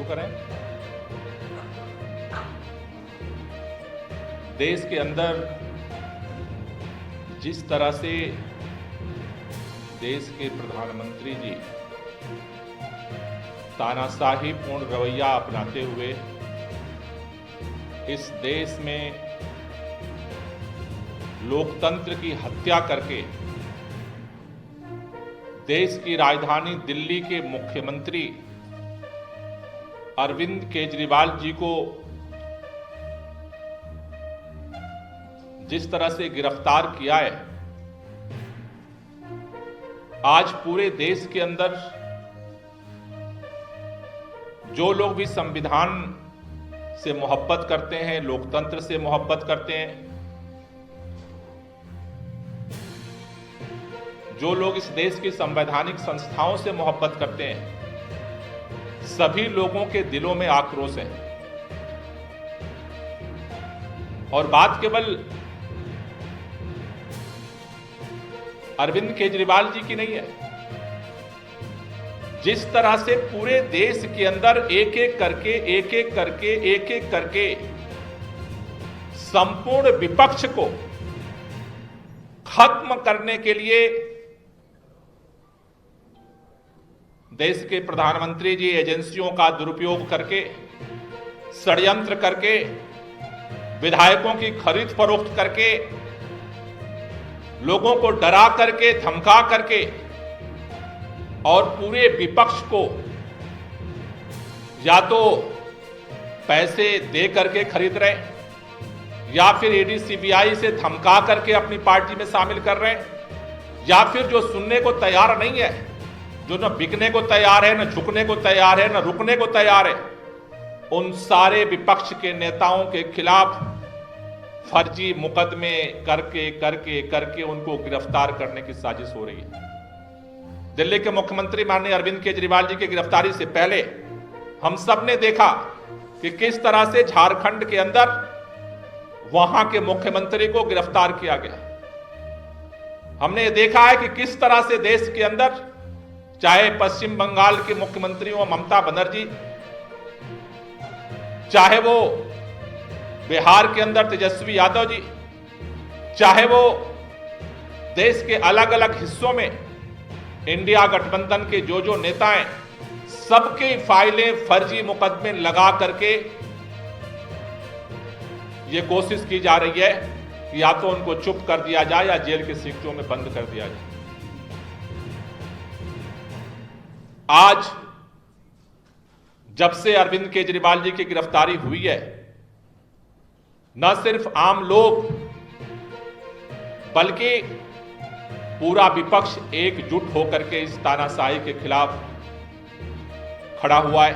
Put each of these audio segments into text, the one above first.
करें। देश के अंदर जिस तरह से देश के प्रधानमंत्री जी तानाशाही पूर्ण रवैया अपनाते हुए इस देश में लोकतंत्र की हत्या करके देश की राजधानी दिल्ली के मुख्यमंत्री अरविंद केजरीवाल जी को जिस तरह से गिरफ्तार किया है, आज पूरे देश के अंदर जो लोग भी संविधान से मोहब्बत करते हैं, लोकतंत्र से मोहब्बत करते हैं, जो लोग इस देश की संवैधानिक संस्थाओं से मोहब्बत करते हैं, सभी लोगों के दिलों में आक्रोश है। और बात केवल अरविंद केजरीवाल जी की नहीं है। जिस तरह से पूरे देश के अंदर एक एक करके संपूर्ण विपक्ष को खत्म करने के लिए देश के प्रधानमंत्री जी एजेंसियों का दुरुपयोग करके, षड्यंत्र करके, विधायकों की खरीद फरोख्त करके, लोगों को डरा करके, धमका करके और पूरे विपक्ष को या तो पैसे दे करके खरीद रहे, या फिर ईडी सीबीआई से धमका करके अपनी पार्टी में शामिल कर रहे हैं, या फिर जो सुनने को तैयार नहीं है, जो न बिकने को तैयार है, न झुकने को तैयार है, न रुकने को तैयार है, उन सारे विपक्ष के नेताओं के खिलाफ फर्जी मुकदमे करके उनको गिरफ्तार करने की साजिश हो रही है। दिल्ली के मुख्यमंत्री माननीय अरविंद केजरीवाल जी की गिरफ्तारी से पहले हम सब ने देखा कि किस तरह से झारखंड के अंदर वहां के मुख्यमंत्री को गिरफ्तार किया गया। हमने ये देखा है कि किस तरह से देश के अंदर, चाहे पश्चिम बंगाल के मुख्यमंत्री हो ममता बनर्जी, चाहे वो बिहार के अंदर तेजस्वी यादव जी, चाहे वो देश के अलग अलग हिस्सों में इंडिया गठबंधन के जो नेता हैं, सबकी फाइलें फर्जी मुकदमे लगा करके ये कोशिश की जा रही है कि या तो उनको चुप कर दिया जाए या जेल के सिक्कों में बंद कर दिया जाए। आज जब से अरविंद केजरीवाल जी की गिरफ्तारी हुई है, न सिर्फ आम लोग बल्कि पूरा विपक्ष एकजुट होकर के इस तानाशाही के खिलाफ खड़ा हुआ है।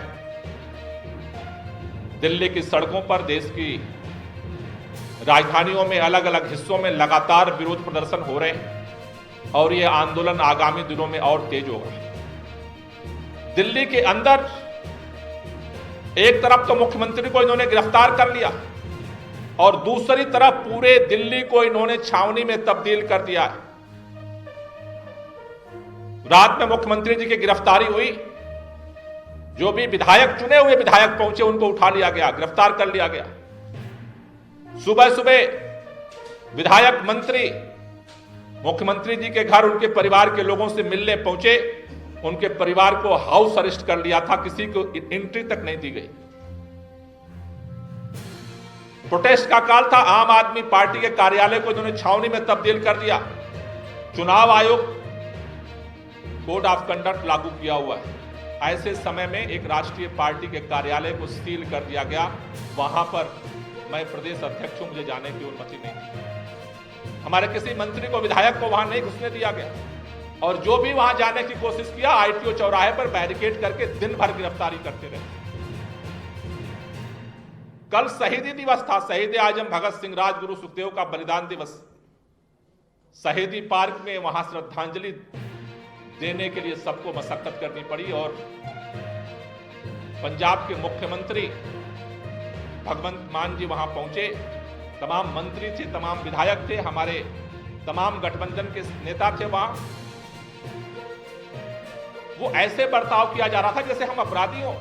दिल्ली की सड़कों पर, देश की राजधानियों में, अलग अलग हिस्सों में लगातार विरोध प्रदर्शन हो रहे हैं और यह आंदोलन आगामी दिनों में और तेज होगा। दिल्ली के अंदर एक तरफ तो मुख्यमंत्री को इन्होंने गिरफ्तार कर लिया और दूसरी तरफ पूरे दिल्ली को इन्होंने छावनी में तब्दील कर दिया है। रात में मुख्यमंत्री जी की गिरफ्तारी हुई, जो भी विधायक, चुने हुए विधायक पहुंचे, उनको उठा लिया गया, गिरफ्तार कर लिया गया। सुबह सुबह विधायक मंत्री मुख्यमंत्री जी के घर उनके परिवार के लोगों से मिलने पहुंचे, उनके परिवार को हाउस अरेस्ट कर लिया था, किसी को एंट्री तक नहीं दी गई। प्रोटेस्ट का काल था, आम आदमी पार्टी के कार्यालय को इन्होंने छावनी में तब्दील कर दिया। चुनाव आयोग कोड ऑफ कंडक्ट लागू किया हुआ है, ऐसे समय में एक राष्ट्रीय पार्टी के कार्यालय को सील कर दिया गया। वहां पर मैं प्रदेश अध्यक्ष हूं, मुझे जाने की अनुमति नहीं थी। हमारे किसी मंत्री को, विधायक को वहां नहीं घुसने दिया गया और जो भी वहां जाने की कोशिश किया, आईटीओ चौराहे पर बैरिकेड करके दिन भर गिरफ्तारी करते रहे। कल शहीदी दिवस था, शहीद आजम भगत सिंह, राजगुरु सुखदेव का बलिदान दिवस। शहीदी पार्क में वहां श्रद्धांजलि देने के लिए सबको मशक्कत करनी पड़ी और पंजाब के मुख्यमंत्री भगवंत मान जी वहां पहुंचे। तमाम मंत्री थे, तमाम विधायक थे, हमारे तमाम गठबंधन के नेता थे वहां। वो ऐसे बर्ताव किया जा रहा था जैसे हम अपराधी हों।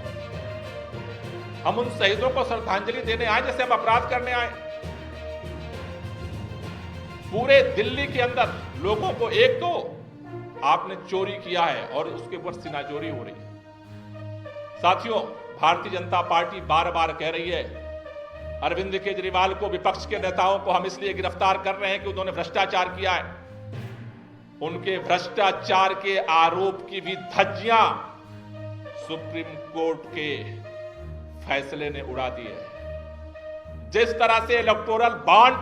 हम उन शहीदों को श्रद्धांजलि देने आए जैसे हम अपराध करने आए। पूरे दिल्ली के अंदर लोगों को, एक तो आपने चोरी किया है और उसके ऊपर सीनाचोरी हो रही है। साथियों, भारतीय जनता पार्टी बार बार कह रही है अरविंद केजरीवाल को, विपक्ष के नेताओं को हम इसलिए गिरफ्तार कर रहे हैं कि उन्होंने भ्रष्टाचार किया है। उनके भ्रष्टाचार के आरोप की भी धज्जियां सुप्रीम कोर्ट के फैसले ने उड़ा दी है। जिस तरह से इलेक्टोरल बॉन्ड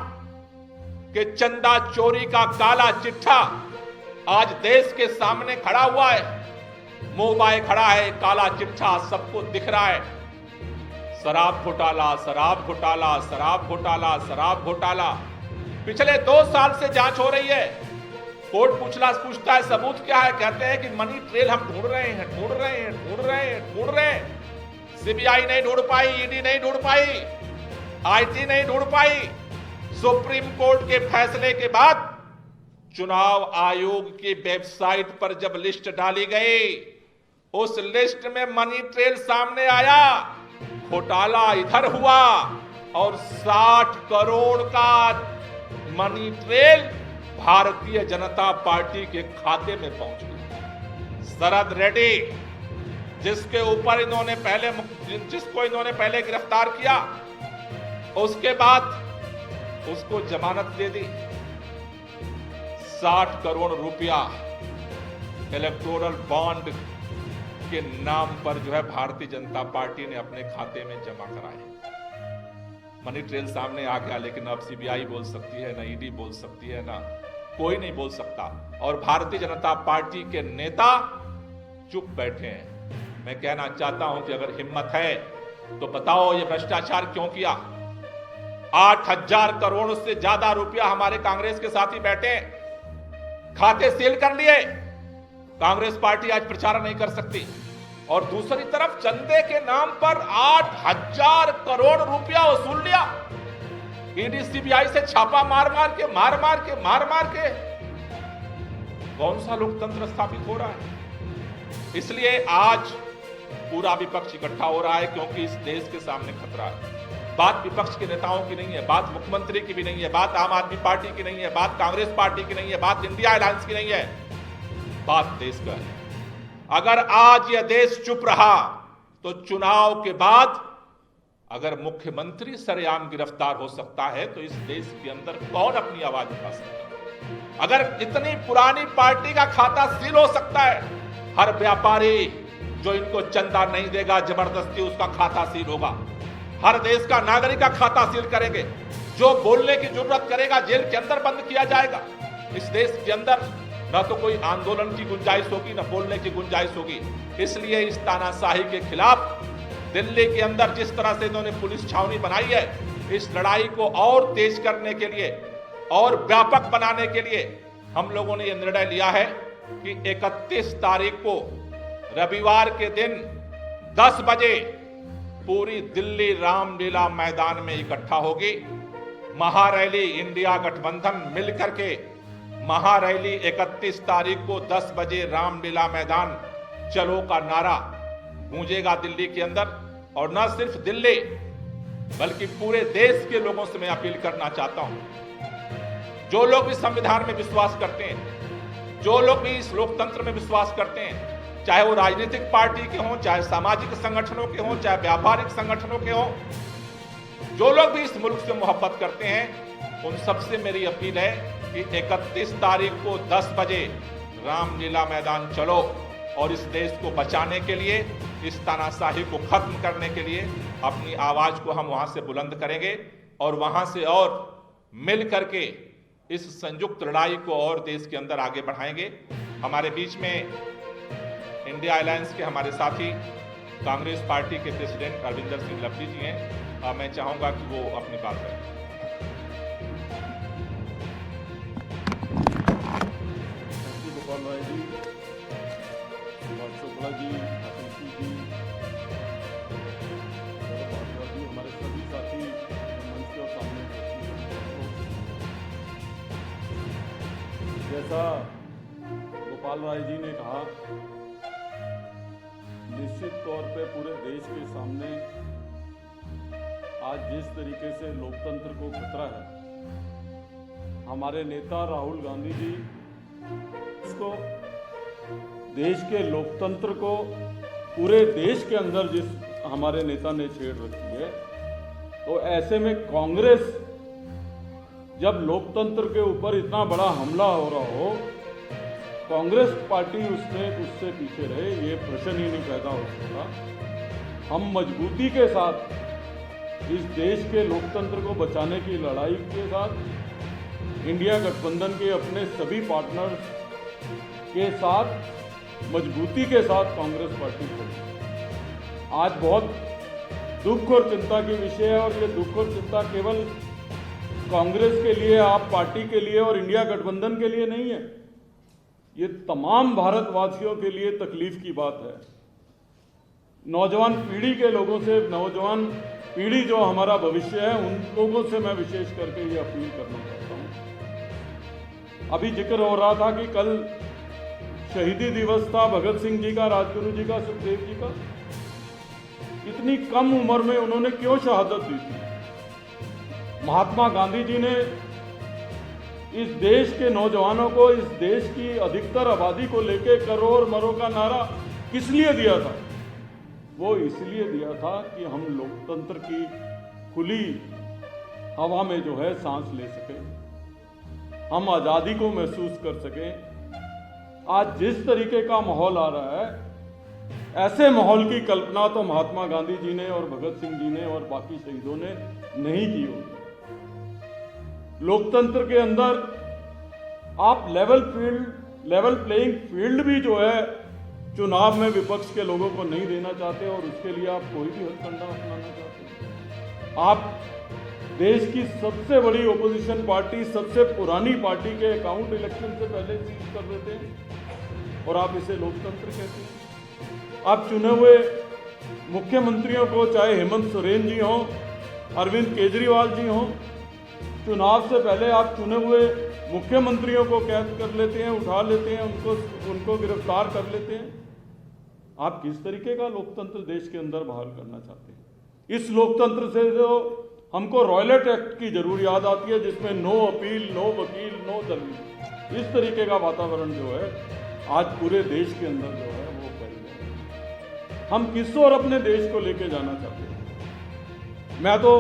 के चंदा चोरी का काला चिट्ठा आज देश के सामने खड़ा हुआ है, मुंह बाए खड़ा है, काला चिट्ठा सबको दिख रहा है। शराब घोटाला, शराब घोटाला, शराब घोटाला, शराब घोटाला। पिछले 2 साल से जांच हो रही है। कोर्ट पूछता है सबूत क्या है, कहते हैं कि मनी ट्रेल हम ढूंढ रहे हैं। सीबीआई नहीं ढूंढ पाई, ईडी नहीं ढूंढ पाई, आईटी नहीं ढूंढ पाई। सुप्रीम कोर्ट के फैसले के बाद चुनाव आयोग की वेबसाइट पर जब लिस्ट डाली गई, उस लिस्ट में मनी ट्रेल सामने आया। घोटाला इधर हुआ और 60 करोड़ का money trail Bharatiya Janata party के खाते में पहुंच गई। शरद रेड्डी, जिसको इन्होंने पहले गिरफ्तार किया, उसके बाद उसको जमानत दे दी। 60 करोड़ रुपया इलेक्टोरल बॉन्ड के नाम पर जो है भारतीय जनता पार्टी ने अपने खाते में जमा कराए। मनी ट्रेल सामने आ गया, लेकिन अब सीबीआई बोल सकती है, ना ईडी बोल सकती है, ना कोई नहीं बोल सकता। और भारतीय जनता पार्टी के नेता चुप बैठे हैं। मैं कहना चाहता हूं कि अगर हिम्मत है तो बताओ ये भ्रष्टाचार क्यों किया। 8000 करोड़ से ज्यादा रुपया हमारे कांग्रेस के साथी बैठे, खाते सील कर लिए। कांग्रेस पार्टी आज प्रचार नहीं कर सकती। और दूसरी तरफ चंदे के नाम पर 8000 करोड़ रुपया वसूल लिया। ईडी सीबीआई से छापा मार मार के कौन सा लोकतंत्र स्थापित हो रहा है। इसलिए आज पूरा विपक्ष इकट्ठा हो रहा है, क्योंकि इस देश के सामने खतरा है। बात विपक्ष के नेताओं की नहीं है, बात मुख्यमंत्री की भी नहीं है, बात आम आदमी पार्टी की नहीं है, बात कांग्रेस पार्टी की नहीं है, बात इंडिया अलायंस की नहीं है, बात देश का है। अगर आज यह देश चुप रहा तो चुनाव के बाद अगर मुख्यमंत्री सरेआम गिरफ्तार हो सकता है तो इस देश के अंदर कौन अपनी आवाज उठा सकता है। अगर इतनी पुरानी पार्टी का खाता सील हो सकता है, हर व्यापारी जो इनको चंदा नहीं देगा जबरदस्ती उसका खाता सील होगा। हर देश का नागरिक का खाता सील करेंगे। जो बोलने की जरूरत करेगा जेल के अंदर बंद किया जाएगा। इस देश के अंदर न तो कोई आंदोलन की गुंजाइश होगी, न बोलने की गुंजाइश होगी। इसलिए इस तानाशाही के खिलाफ दिल्ली के अंदर जिस तरह से इन्होंने पुलिस छावनी बनाई है, इस लड़ाई को और तेज करने के लिए और व्यापक बनाने के लिए हम लोगों ने यह निर्णय लिया है कि 31 तारीख को रविवार के दिन 10 बजे पूरी दिल्ली रामलीला मैदान में इकट्ठा होगी। महारैली इंडिया गठबंधन मिलकर के महारैली 31 तारीख को 10 बजे रामलीला मैदान चलो का नारा गूंजेगा दिल्ली के अंदर। और न सिर्फ दिल्ली बल्कि पूरे देश के लोगों से मैं अपील करना चाहता हूं, जो लोग भी संविधान में विश्वास करते हैं, जो लोग भी इस लोकतंत्र में विश्वास करते हैं, चाहे वो राजनीतिक पार्टी के हों, चाहे सामाजिक संगठनों के हों, चाहे व्यापारिक संगठनों के हों, जो लोग भी इस मुल्क से मोहब्बत करते हैं, उन सबसे मेरी अपील है कि 31 तारीख को 10 बजे रामलीला मैदान चलो और इस देश को बचाने के लिए, इस तानाशाही को खत्म करने के लिए अपनी आवाज को हम वहां से बुलंद करेंगे और वहां से और मिल करके इस संयुक्त लड़ाई को और देश के अंदर आगे बढ़ाएंगे। हमारे बीच में इंडिया अलायंस के हमारे साथी कांग्रेस पार्टी के प्रेसिडेंट रविंदर सिंह लवली जी हैं। मैं चाहूंगा कि वो अपनी बात करें। गोपाल राय जी, शुक्ला जी, आशीष जी, हमारे सभी साथी मंच के सामने, जैसा गोपाल राय जी ने कहा, निश्चित तौर पे पूरे देश के सामने आज जिस तरीके से लोकतंत्र को खतरा है, हमारे नेता राहुल गांधी जी इसको देश के लोकतंत्र को पूरे देश के अंदर जिस हमारे नेता ने छेड़ रखी है, तो ऐसे में कांग्रेस जब लोकतंत्र के ऊपर इतना बड़ा हमला हो रहा हो, कांग्रेस पार्टी उससे पीछे रहे, ये प्रश्न ही नहीं पैदा हो सकता। हम मजबूती के साथ इस देश के लोकतंत्र को बचाने की लड़ाई के साथ इंडिया गठबंधन के अपने सभी पार्टनर्स के साथ मजबूती के साथ कांग्रेस पार्टी खड़ी। आज बहुत दुख और चिंता के विषय है, और ये दुख और चिंता केवल कांग्रेस के लिए, आप पार्टी के लिए और इंडिया गठबंधन के लिए नहीं है, ये तमाम भारतवासियों के लिए तकलीफ की बात है। नौजवान पीढ़ी के लोगों से, नौजवान पीढ़ी जो हमारा भविष्य है, उन लोगों से मैं विशेष करके ये अपील करना चाहता हूं। अभी जिक्र हो रहा था कि कल शहीदी दिवस था भगत सिंह जी का, राजगुरु जी का, सुखदेव जी का। इतनी कम उम्र में उन्होंने क्यों शहादत दी थी? महात्मा गांधी जी ने इस देश के नौजवानों को, इस देश की अधिकतर आबादी को लेके करो मरो का नारा किस लिए दिया था? वो इसलिए दिया था कि हम लोकतंत्र की खुली हवा में जो है सांस ले सकें, हम आजादी को महसूस कर सकें। आज जिस तरीके का माहौल आ रहा है, ऐसे माहौल की कल्पना तो महात्मा गांधी जी ने और भगत सिंह जी ने और बाकी शहीदों ने नहीं की होगी। लोकतंत्र के अंदर आप लेवल प्लेइंग फील्ड भी जो है चुनाव में विपक्ष के लोगों को नहीं देना चाहते, और उसके लिए आप कोई भी हथकंडा अपनाना चाहते हैं। आप देश की सबसे बड़ी ओपोजिशन पार्टी, सबसे पुरानी पार्टी के अकाउंट इलेक्शन से पहले सीज कर देते हैं, और आप इसे लोकतंत्र कहते हैं। आप चुने हुए मुख्यमंत्रियों को, चाहे हेमंत सोरेन जी हों, अरविंद केजरीवाल जी हों, चुनाव से पहले आप चुने हुए मुख्यमंत्रियों को कैद कर लेते हैं, उठा लेते हैं, उनको गिरफ्तार कर लेते हैं। आप किस तरीके का लोकतंत्र देश के अंदर बहाल करना चाहते हैं? इस लोकतंत्र से जो हमको रॉयलेट एक्ट की जरूर याद आती है, जिसमें नो अपील, नो वकील, नो दलील, इस तरीके का वातावरण जो है आज पूरे देश के अंदर जो है वो फैल गया है। हम किस ओर अपने देश को लेके जाना चाहते हैं? मैं तो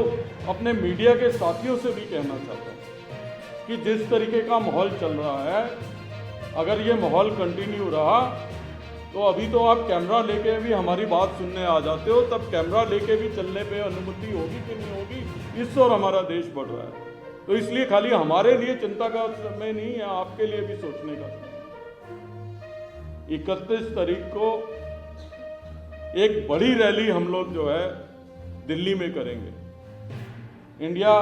अपने मीडिया के साथियों से भी कहना चाहता हूं कि जिस तरीके का माहौल चल रहा है, अगर ये माहौल कंटिन्यू रहा तो अभी तो आप कैमरा लेके भी हमारी बात सुनने आ जाते हो, तब कैमरा लेके भी चलने पे अनुमति होगी कि नहीं होगी, इस ओर हमारा देश बढ़ रहा है। तो इसलिए खाली हमारे लिए चिंता का समय नहीं है, आपके लिए भी सोचने का समय है। 31 तारीख को एक बड़ी रैली हम लोग जो है दिल्ली में करेंगे। इंडिया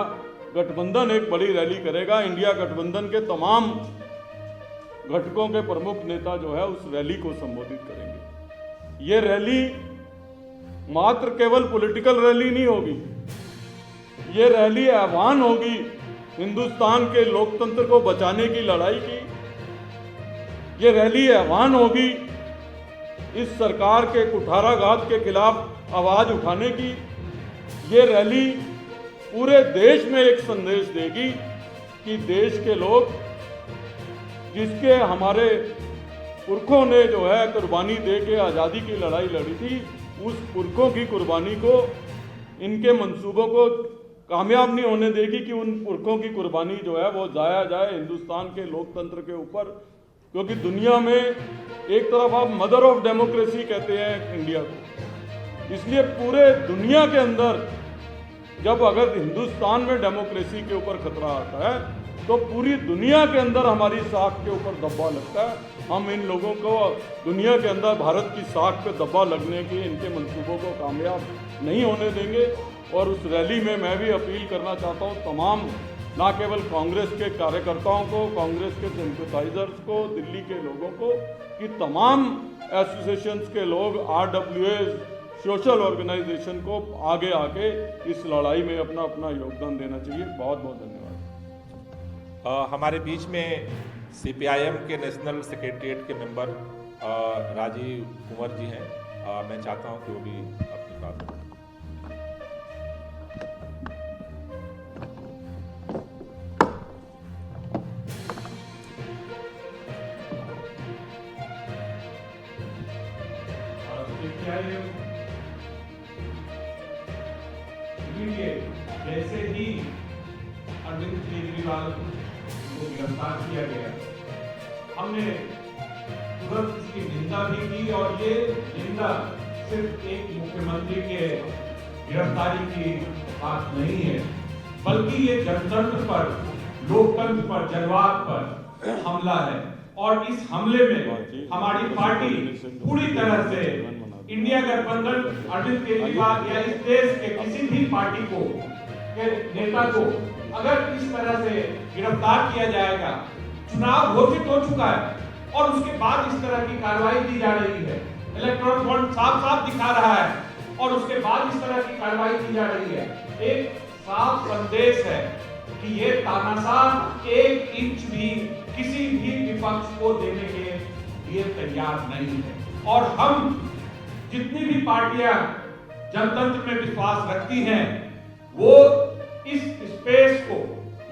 गठबंधन एक बड़ी रैली करेगा। इंडिया गठबंधन के तमाम घटकों के प्रमुख नेता जो है उस रैली को संबोधित करेंगे। ये रैली मात्र केवल पॉलिटिकल रैली नहीं होगी, ये रैली आह्वान होगी हिंदुस्तान के लोकतंत्र को बचाने की लड़ाई की। ये रैली आह्वान होगी इस सरकार के कुठाराघात के खिलाफ आवाज उठाने की। ये रैली पूरे देश में एक संदेश देगी कि देश के लोग, जिसके हमारे पुरखों ने जो है कुर्बानी दे के आज़ादी की लड़ाई लड़ी थी, उस पुरखों की कुर्बानी को, इनके मंसूबों को कामयाब नहीं होने देगी कि उन पुरखों की कुर्बानी जो है वो जाया जाए हिंदुस्तान के लोकतंत्र के ऊपर। क्योंकि दुनिया में एक तरफ आप मदर ऑफ डेमोक्रेसी कहते हैं इंडिया को, इसलिए पूरे दुनिया के अंदर जब अगर हिंदुस्तान में डेमोक्रेसी के ऊपर खतरा आता है तो पूरी दुनिया के अंदर हमारी साख के ऊपर दब्बा लगता है। हम इन लोगों को दुनिया के अंदर भारत की साख पे दब्बा लगने के, इनके मंसूबों को कामयाब नहीं होने देंगे। और उस रैली में मैं भी अपील करना चाहता हूँ तमाम, ना केवल कांग्रेस के कार्यकर्ताओं को, कांग्रेस के सिंपैथाइजर्स को, दिल्ली के लोगों को, कि तमाम एसोसिएशंस के लोग, RWAs, सोशल ऑर्गेनाइजेशन को आगे आके इस लड़ाई में अपना अपना योगदान देना चाहिए। बहुत बहुत धन्यवाद। हमारे बीच में CPIM के नेशनल सेक्रेटरीट के मेंबर राजीव कुंवर जी हैं। मैं चाहता हूं कि वो भी अपनी बात करें। सीपीआईएम जैसे ही अरविंद केजरीवाल को गिरफ्तार किया गया, हमने तुरंत इसकी निंदा भी की। और ये निंदा सिर्फ एक मुख्यमंत्री के गिरफ्तारी की बात नहीं है, बल्कि ये जनतंत्र पर, लोकतंत्र पर, जनवाद पर हमला है। और इस हमले में हमारी पार्टी पूरी तरह से इंडिया गठबंधन, अरविंद केजरीवाल या इस देश के किसी भी पार्टी को, के नेता को अगर इस तरह से गिरफ्तार किया जाएगा, चुनाव घोषित हो चुका है और उसके बाद इस तरह की कार्रवाई की जा रही है, इलेक्ट्रॉनिक बॉन्ड साफ साफ दिखा रहा है और उसके बाद इस तरह की कार्रवाई की जा रही है, एक साफ संदेश है कि ये तानाशाह एक इंच भी किसी भी विपक्ष को देने के लिए तैयार नहीं है। और हम जितनी भी पार्टियां जनतंत्र में विश्वास रखती हैं, वो इस स्पेस को,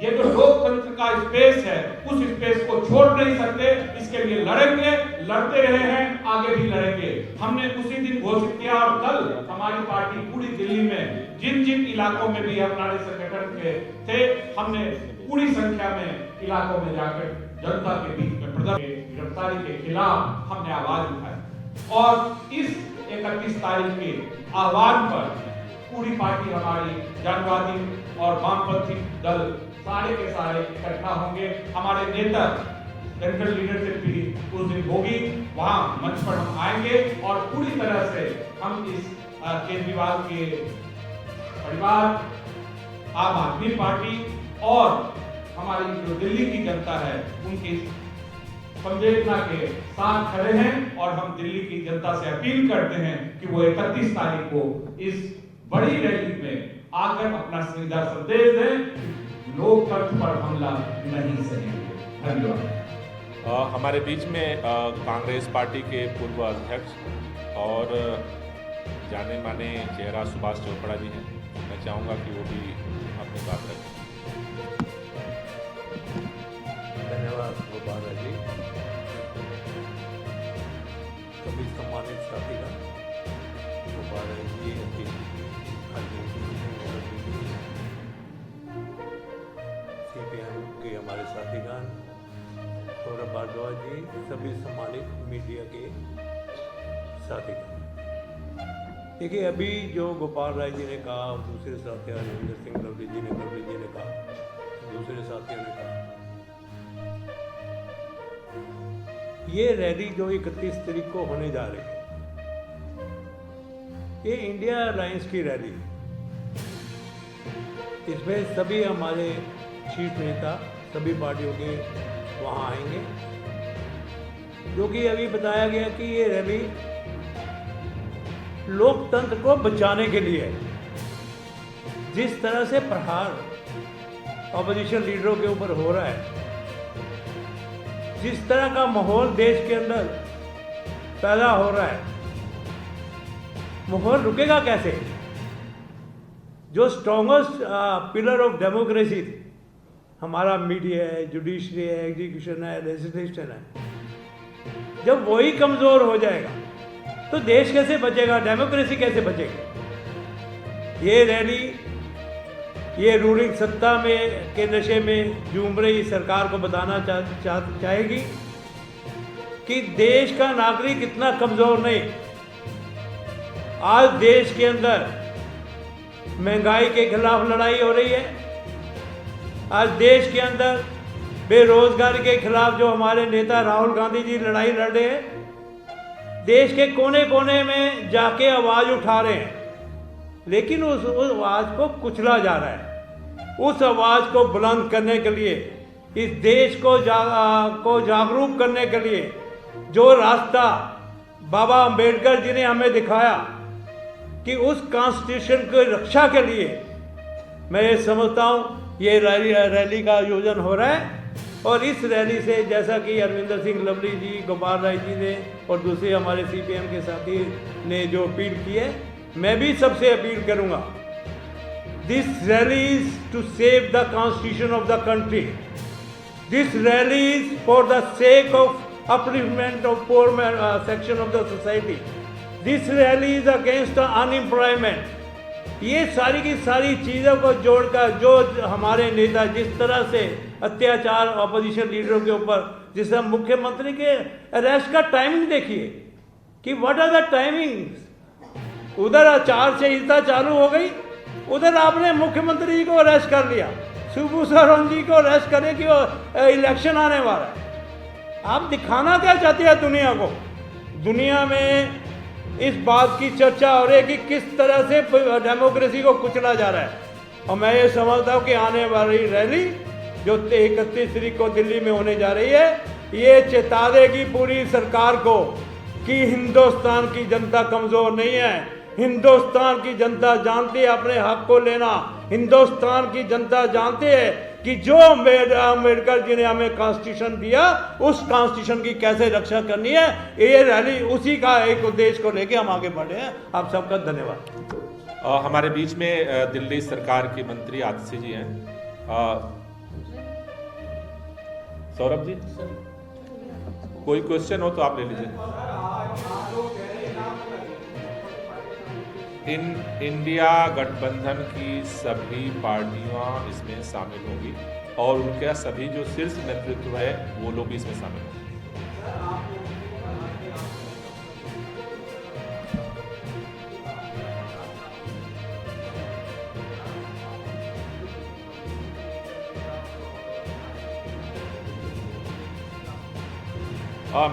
ये जो लोकतंत्र का स्पेस है, उस स्पेस को छोड़ नहीं सकते। इसके लिए लड़ेंगे, लड़ते रहे हैं, आगे भी लड़ेंगे। हमने उसी दिन घोषित किया और कल हमारी पार्टी पूरी दिल्ली में जिन जिन इलाकों में भी हमारे संगठन के थे, हमने पूरी संख्या में इलाकों में जाकर जनता के बीच में प्रदर्शन, गिरफ्तारी के खिलाफ हमने आवाज उठाई। और इस 31 तारीख के आह्वान पर पूरी पार्टी हमारी, जनवादी और वामपंथी दल सारे के सारे इकट्ठा होंगे। हमारे नेता, सेंट्रल लीडरशिप भी उस दिन होगी, वहां मंच पर हम आएंगे और पूरी तरह से हम इस केजरीवाल के परिवार, आम आदमी पार्टी और हमारी जो दिल्ली की जनता है, उनकी संवेदना के साथ खड़े हैं। और हम दिल्ली की जनता से अपील करते हैं कि वो 31 तारीख को इस बड़ी रैली में आकर अपना सीधा संदेश दें, लोकतंत्र पर हमला नहीं सहेंगे। धन्यवाद। हमारे बीच में कांग्रेस पार्टी के पूर्व अध्यक्ष और जाने माने चेहरा सुभाष चोपड़ा जी हैं। मैं चाहूँगा कि वो भी अपनी बात रखें। धन्यवाद गोपाल जी। सभी सम्मानित साथीगण, गोपाल जी, सीपीएम के हमारे साथीगण, सौरभ भारद्वाज जी, सभी सम्मानित मीडिया के साथीगण। देखिए, अभी जो गोपाल राय जी ने कहा, दूसरे साथी रविंद्र सिंह लवली जी ने कहा, दूसरे साथियों ने कहा, ये रैली जो 31 तारीख को होने जा रही है, ये इंडिया अलायंस की रैली है। इसमें सभी हमारे शीर्ष नेता सभी पार्टियों के वहाँ आएंगे, जो कि अभी बताया गया कि ये रैली लोकतंत्र को बचाने के लिए है। जिस तरह से प्रहार ऑपोजिशन लीडरों के ऊपर हो रहा है, जिस तरह का माहौल देश के अंदर पैदा हो रहा है, माहौल रुकेगा कैसे? जो स्ट्रॉन्गेस्ट पिलर ऑफ डेमोक्रेसी हमारा मीडिया है, जुडिशरी है, एग्जीक्यूशन है, लेजिस्लेशन है, जब वही कमजोर हो जाएगा तो देश कैसे बचेगा, डेमोक्रेसी कैसे बचेगी? ये रैली, ये रूलिंग सत्ता में के नशे में झूम रही सरकार को बताना चाहेगी कि देश का नागरिक इतना कमजोर नहीं। आज देश के अंदर महंगाई के खिलाफ लड़ाई हो रही है, आज देश के अंदर बेरोजगारी के खिलाफ जो हमारे नेता राहुल गांधी जी लड़ाई लड़ रहे हैं, देश के कोने कोने में जाके आवाज उठा रहे हैं, लेकिन उस आवाज को कुचला जा रहा है। उस आवाज को बुलंद करने के लिए, इस देश को जागरूक करने के लिए जो रास्ता बाबा अंबेडकर जी ने हमें दिखाया कि उस कॉन्स्टिट्यूशन की रक्षा के लिए, मैं ये समझता हूँ ये रैली का आयोजन हो रहा है। और इस रैली से, जैसा कि अरविंदर सिंह लवली जी, गोपाल राय जी ने और दूसरे हमारे सीपीएम के साथी ने जो अपील की है, मैं भी सबसे अपील करूंगा, this rally is to save the constitution of the country, this rally is for the sake of upliftment of poor section of the society, this rally is against unemployment. ये सारी की सारी चीज़ों को जोड़कर जो हमारे नेता जिस तरह से अत्याचार अपोजिशन लीडरों के ऊपर, जिस तरह मुख्यमंत्री के अरेस्ट का टाइमिंग देखिए कि व्हाट आर द टाइमिंग्स। उधर आचार संहिता चालू हो गई, उधर आपने मुख्यमंत्री जी को अरेस्ट कर लिया, शिबू सोरेन जी को अरेस्ट करने की इलेक्शन आने वाला है। आप दिखाना क्या चाहते हैं दुनिया को? दुनिया में इस बात की चर्चा हो रही है कि किस तरह से डेमोक्रेसी को कुचला जा रहा है। और मैं ये समझता हूँ कि आने वाली रैली जो 31 तारीख को दिल्ली में होने जा रही है, ये चेता देगी पूरी सरकार को कि हिंदुस्तान की जनता कमज़ोर नहीं है। हिंदुस्तान की जनता जानती है अपने हक को लेना। हिंदुस्तान की जनता जानती है कि जो अम्बेडकर जी ने हमें कॉन्स्टिट्यूशन दिया, उस कॉन्स्टिट्यूशन की कैसे रक्षा करनी है। ये रैली उसी का एक उद्देश्य को लेके हम आगे बढ़े हैं। आप सबका धन्यवाद। हमारे बीच में दिल्ली सरकार के मंत्री आतिशी जी हैं। सौरभ जी, कोई क्वेश्चन हो तो आप ले लीजिए। इंडिया गठबंधन की सभी पार्टियां इसमें शामिल होंगी और उनका सभी जो शीर्ष नेतृत्व है वो लोग भी इसमें शामिल होंगे।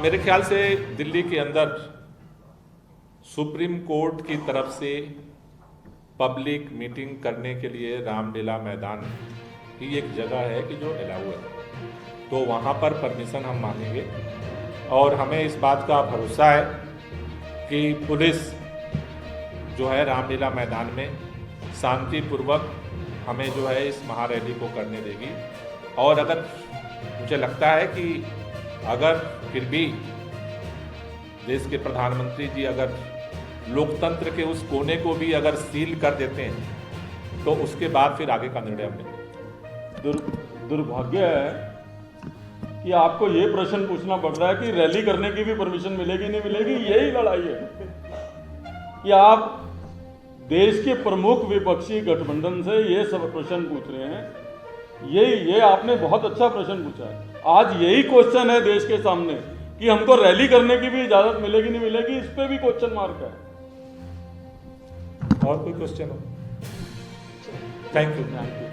मेरे ख्याल से दिल्ली के अंदर सुप्रीम कोर्ट की तरफ से पब्लिक मीटिंग करने के लिए रामलीला मैदान ही एक जगह है कि जो अलाउ है, तो वहाँ पर परमिशन हम मांगेंगे। और हमें इस बात का भरोसा है कि पुलिस जो है रामलीला मैदान में शांतिपूर्वक हमें जो है इस महारैली को करने देगी। और अगर मुझे लगता है कि अगर फिर भी देश के प्रधानमंत्री जी अगर लोकतंत्र के उस कोने को भी अगर सील कर देते हैं तो उसके बाद फिर आगे का निर्णय हम लेंगे। दुर्भाग्य है कि आपको ये प्रश्न पूछना पड़ रहा है कि रैली करने की भी परमिशन मिलेगी नहीं मिलेगी। यही लड़ाई है कि आप देश के प्रमुख विपक्षी गठबंधन से ये सब प्रश्न पूछ रहे हैं। ये आपने बहुत अच्छा प्रश्न पूछा है। आज यही क्वेश्चन है देश के सामने कि हमको रैली करने की भी इजाजत मिलेगी नहीं मिलेगी, इस पे भी क्वेश्चन मार्क है। और कोई क्वेश्चन हो? Thank you. Thank you.